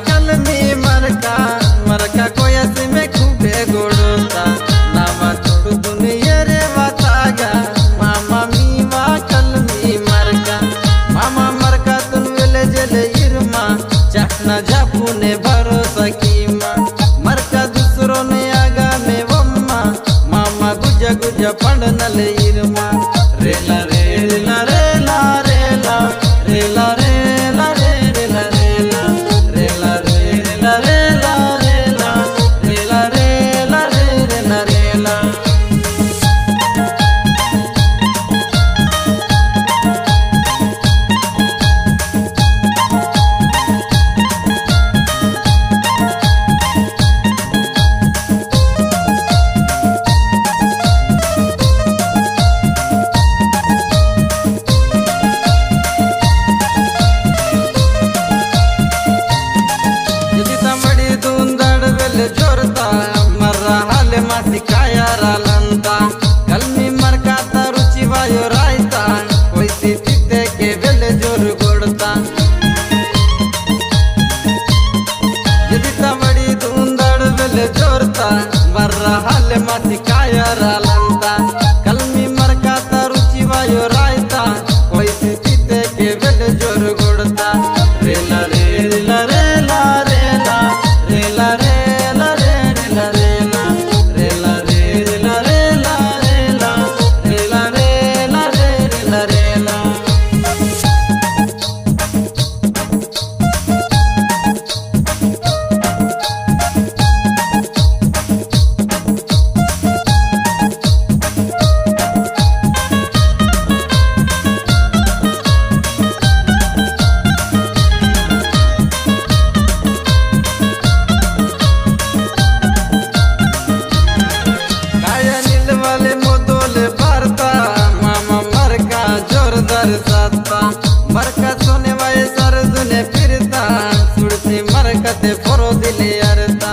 कल में मरका मरका कोयस में खूबे गोड़ता नावा छोड़ दुनिया रे बतागा मामा मीवा कल में मरका मामा मरका तुन वेले जले इरमा चखना जापुने भरोसा कीमा मरका दूसरों ने आगा में वम्मा मामा गुजा गुजा पंडनले इरमा रेला रेला रेला रेला रेला रेला रेला जोरता मर्रा हाल मासी काया रालंता कलमी मरकाता रुचि वायो रायता कोई सी तिते के बेले जोर गोड़ता यदि तमड़ी धुंधड़ बेले जोरता मर्रा हाल मासी काया रालंता कलमी मरकाता रुचि वायो रायता कोई सी तिते के बेले जोर गोड़ता रेला रेला रेला रेला रेला रे मरका सोने वाले सर दुने फिरता सुड़सी मरकते फोरो दिले अरता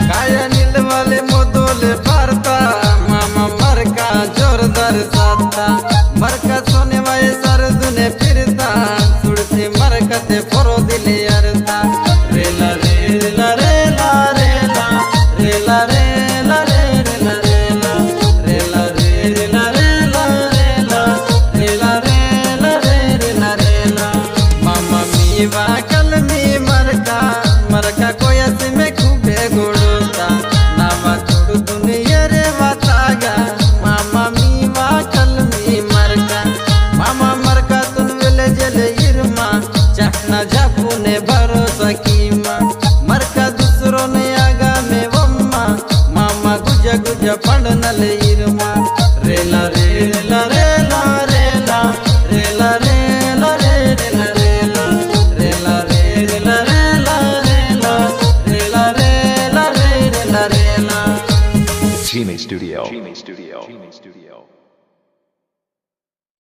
काया नील वाले मोदोले पारता मामा मरका जोरदार साता मरका सोने वाले सर दुने फिरता सुड़सी मरकते फोरो दिले अरता रेला रेला रेला रेला रेला रेला रेला रेला रेला रेला रेला मामा मीवा